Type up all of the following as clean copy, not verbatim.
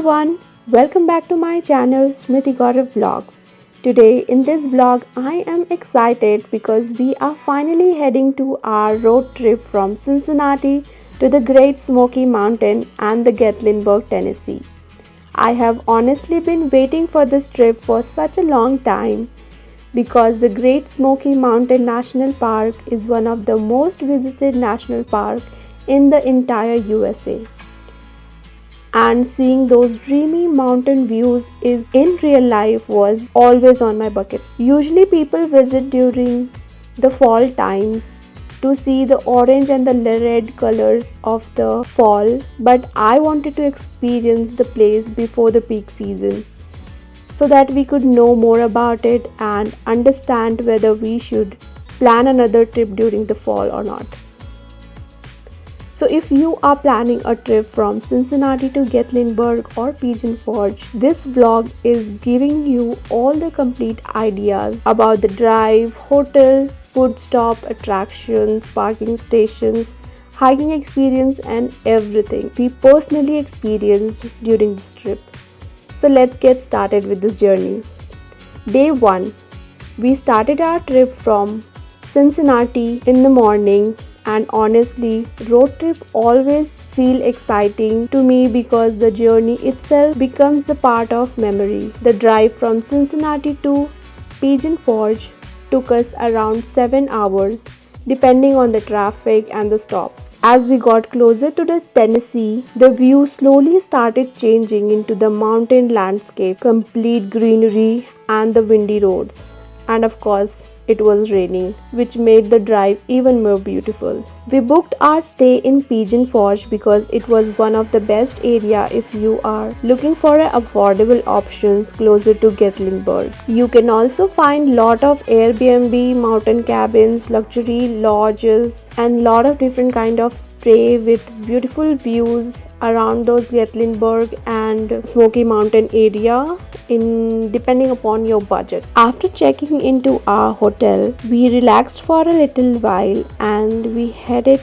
everyone, welcome back to my channel Smriti Gaurav Vlogs. Today in this vlog I am excited because we are finally heading to our road trip from Cincinnati to the Great Smoky Mountain and the Gatlinburg, Tennessee. I have honestly been waiting for this trip for such a long time because the Great Smoky Mountain National Park is one of the most visited national parks in the entire USA. And seeing those dreamy mountain views is in real life was always on my bucket. Usually people visit during the fall times to see the orange and the red colors of the fall, but I wanted to experience the place before the peak season so that we could know more about it and understand whether we should plan another trip during the fall or not. So if you are planning a trip from Cincinnati to Gatlinburg or Pigeon Forge, this vlog is giving you all the complete ideas about the drive, hotel, food stop, attractions, parking stations, hiking experience and everything we personally experienced during this trip. So let's get started with this journey. Day 1. We started our trip from Cincinnati in the morning. And honestly, road trip always feel exciting to me because the journey itself becomes the part of memory. The drive from Cincinnati to Pigeon Forge took us around 7 hours depending on the traffic and the stops. As we got closer to the Tennessee, the view slowly started changing into the mountain landscape, complete greenery and the windy roads. And of course, it was raining, which made the drive even more beautiful. We booked our stay in Pigeon Forge because it was one of the best area if you are looking for affordable options closer to Gatlinburg. You can also find lot of Airbnb, mountain cabins, luxury lodges and lot of different kind of stay with beautiful views around those Gatlinburg and Smoky Mountain area depending upon your budget. After checking into our hotel, we relaxed for a little while and we headed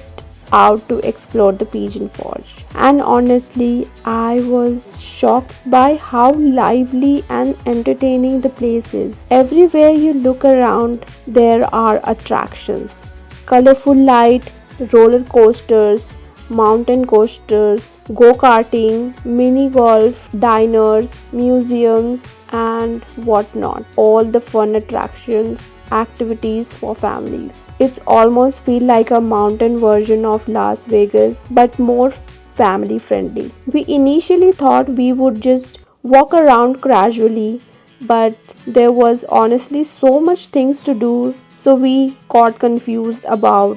out to explore the Pigeon Forge. And honestly, I was shocked by how lively and entertaining the place is. Everywhere you look around, there are attractions. Colorful light, roller coasters, mountain coasters, go-karting, mini golf, diners, museums and whatnot. All the fun attractions, activities for families. It's almost feel like a mountain version of Las Vegas but more family friendly. We initially thought we would just walk around casually, but there was honestly so much things to do, so we got confused about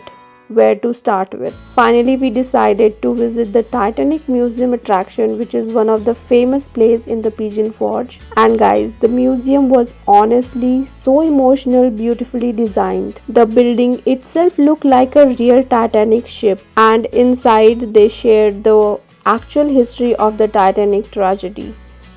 where to start with. Finally, we decided to visit the Titanic Museum attraction, which is one of the famous places in the Pigeon Forge. And guys, the museum was honestly so emotional, beautifully designed. The building itself looked like a real Titanic ship, and inside they shared the actual history of the Titanic tragedy.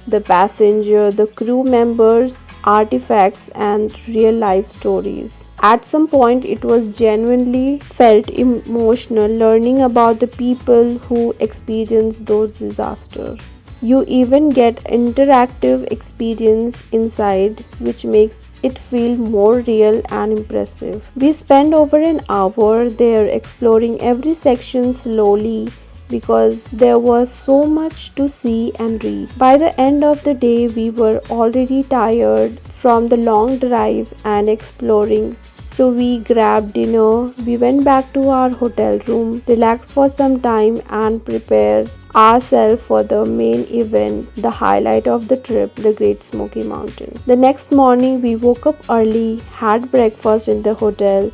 The passenger, the crew members, artifacts and real life stories. At some point it was genuinely felt emotional learning about the people who experienced those disasters. You even get interactive experience inside which makes it feel more real and impressive. We spent over an hour there exploring every section slowly because there was so much to see and read. By the end of the day, we were already tired from the long drive and exploring, so we grabbed dinner. We went back to our hotel room, relaxed for some time and prepared ourselves for the main event, the highlight of the trip, the Great Smoky Mountain. The next morning, we woke up early, had breakfast in the hotel,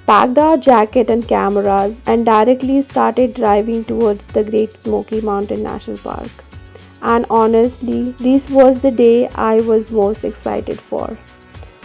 packed our jacket and cameras and directly started driving towards the Great Smoky Mountain National Park. And honestly, this was the day I was most excited for.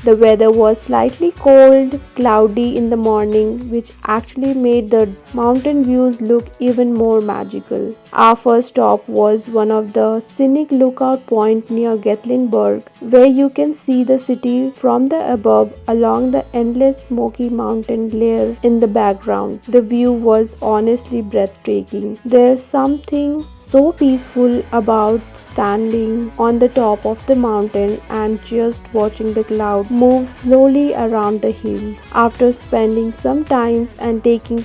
The weather was slightly cold, cloudy in the morning, which actually made the mountain views look even more magical. Our first stop was one of the scenic lookout point near Gatlinburg, where you can see the city from the above along the endless Smoky Mountain layer in the background. The view was honestly breathtaking. There's something so peaceful about standing on the top of the mountain and just watching the cloud move slowly around the hills. After spending some time and taking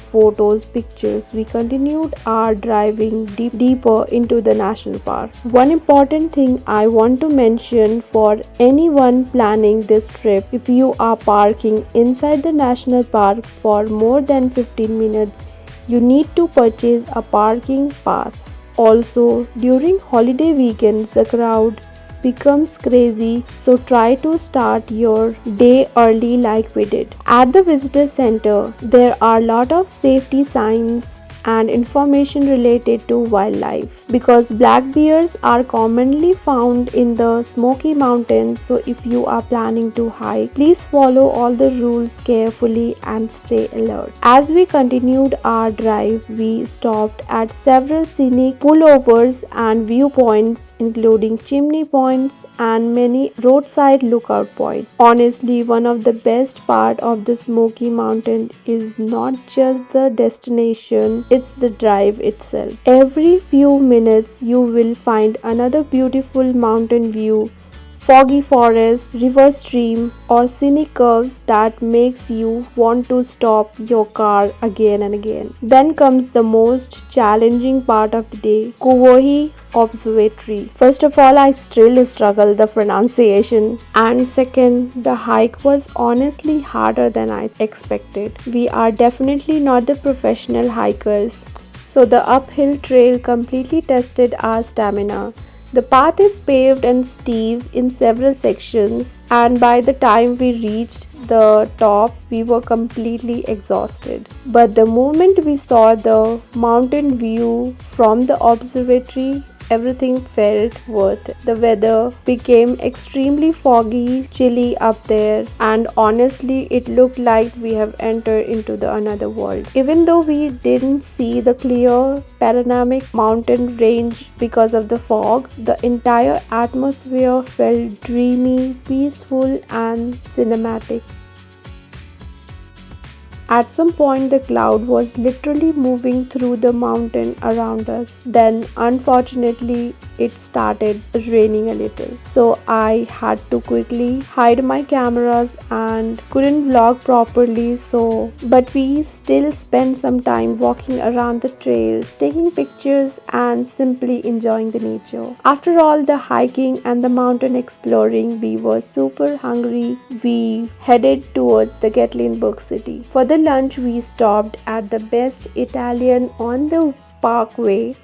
pictures, we continued our driving deeper into the national park. One important thing I want to mention for anyone planning this trip: if you are parking inside the national park for more than 15 minutes, you need to purchase a parking pass. Also, during holiday weekends, the crowd becomes crazy, so try to start your day early like we did. At the visitor center, there are a lot of safety signs and information related to wildlife, because black bears are commonly found in the Smoky Mountains. So if you are planning to hike, please follow all the rules carefully and stay alert. As we continued our drive, we stopped at several scenic pullovers and viewpoints, including chimney points and many roadside lookout points. Honestly, one of the best part of the Smoky Mountain is not just the destination, it's the drive itself. Every few minutes you will find another beautiful mountain view, foggy forest, river stream, or scenic curves that makes you want to stop your car again and again. Then comes the most challenging part of the day: Kuwohi Observatory. First of all, I still struggle the pronunciation, and second, the hike was honestly harder than I expected. We are definitely not the professional hikers, so the uphill trail completely tested our stamina. The path is paved and steep in several sections, and by the time we reached the top, we were completely exhausted. But the moment we saw the mountain view from the observatory, everything felt worth it. The weather became extremely foggy, chilly up there, and honestly, it looked like we have entered into the another world. Even though we didn't see the clear panoramic mountain range because of the fog, the entire atmosphere felt dreamy, peaceful, and cinematic. At some point, the cloud was literally moving through the mountain around us. Then, unfortunately, it started raining a little. So, I had to quickly hide my cameras and couldn't vlog properly. But we still spent some time walking around the trails, taking pictures, and simply enjoying the nature. After all the hiking and the mountain exploring, we were super hungry. We headed towards the Gatlinburg city. For the lunch, we stopped at the best Italian on the parkway.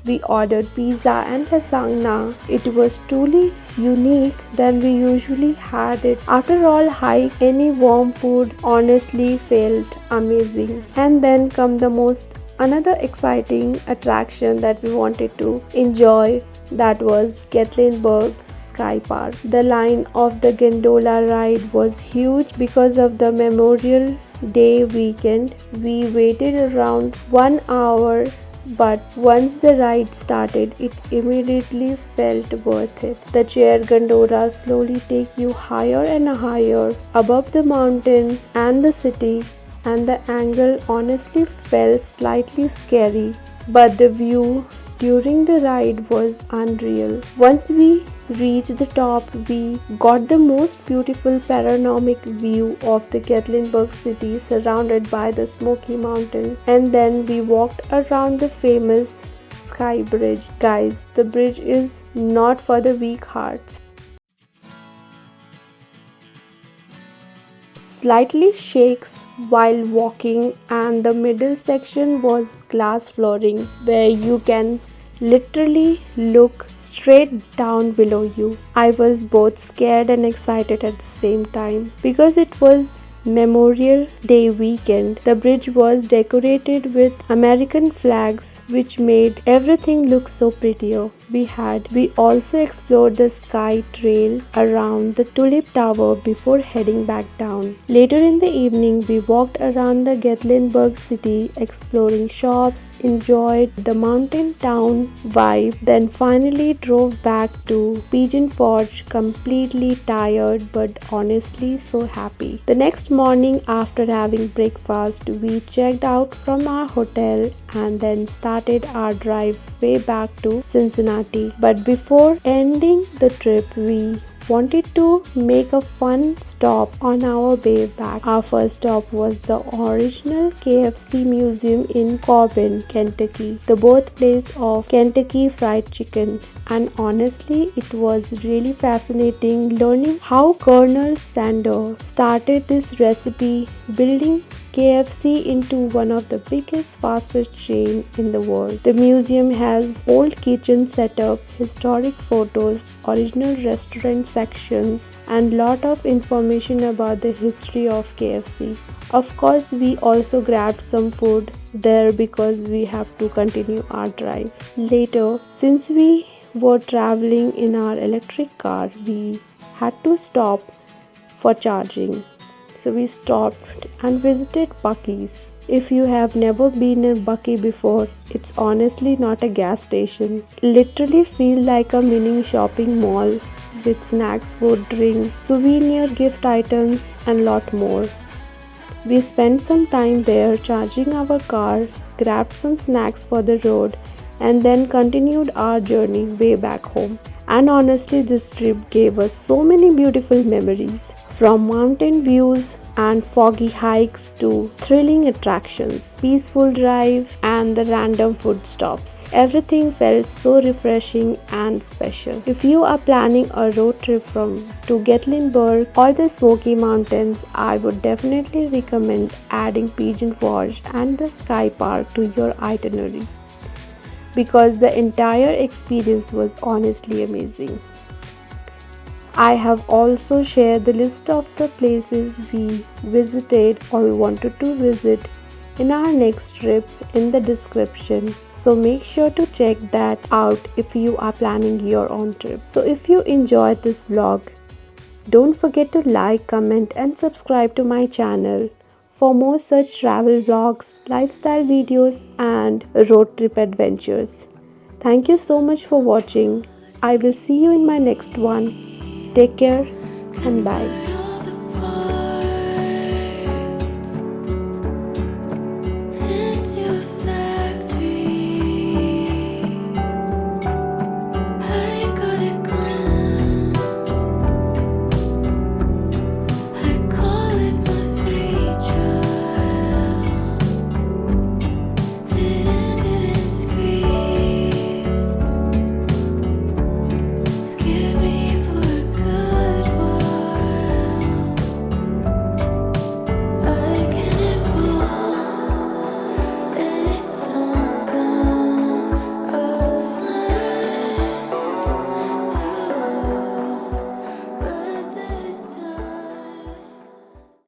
We ordered pizza and lasagna. It was truly unique than we usually had it. After all hike, any warm food honestly felt amazing. And then come the another exciting attraction that we wanted to enjoy, that was Gatlinburg SkyPark. The line of the gondola ride was huge because of the Memorial Day weekend. We waited around 1 hour, but once the ride started, it immediately felt worth it. The chair gondola slowly take you higher and higher above the mountain and the city, and the angle honestly felt slightly scary, but the view during the ride was unreal. Once we reached the top, we got the most beautiful panoramic view of the Gatlinburg city surrounded by the Smoky Mountain, and then we walked around the famous SkyBridge. Guys, the bridge is not for the weak hearts. Slightly shakes while walking, and the middle section was glass flooring where you can literally look straight down below you. I was both scared and excited at the same time because it was Memorial Day weekend. The bridge was decorated with American flags, which made everything look so prettier. we also explored the sky trail around the Tulip Tower before heading back down. Later in the evening, we walked around the Gatlinburg city, exploring shops, enjoyed the mountain town vibe, then finally drove back to Pigeon Forge, completely tired but honestly so happy. The next morning, after having breakfast, we checked out from our hotel and then started our drive way back to Cincinnati. But before ending the trip, we wanted to make a fun stop on our way back. Our first stop was the original KFC Museum in Corbin, Kentucky, the birthplace of Kentucky Fried Chicken. And honestly, it was really fascinating learning how Colonel Sanders started this recipe, building KFC into one of the biggest fastest chain in the world. The museum has old kitchen setup, historic photos, original restaurant sections, and lot of information about the history of KFC. Of course, we also grabbed some food there because we have to continue our drive. Later, since we were traveling in our electric car, we had to stop for charging. So we stopped and visited Buc-ee's. If you have never been in Buc-ee before, it's honestly not a gas station. Literally feel like a mini shopping mall with snacks, food, drinks, souvenir gift items and lot more. We spent some time there charging our car, grabbed some snacks for the road, and then continued our journey way back home. And honestly, this trip gave us so many beautiful memories, from mountain views and foggy hikes to thrilling attractions, peaceful drive, and the random food stops. Everything felt so refreshing and special. If you are planning a road trip to Gatlinburg or the Smoky Mountains, I would definitely recommend adding Pigeon Forge and the SkyPark to your itinerary, because the entire experience was honestly amazing. I have also shared the list of the places we visited or wanted to visit in our next trip in the description. So make sure to check that out if you are planning your own trip. So if you enjoyed this vlog, don't forget to like, comment and subscribe to my channel for more such travel vlogs, lifestyle videos and road trip adventures. Thank you so much for watching. I will see you in my next one. Take care and bye.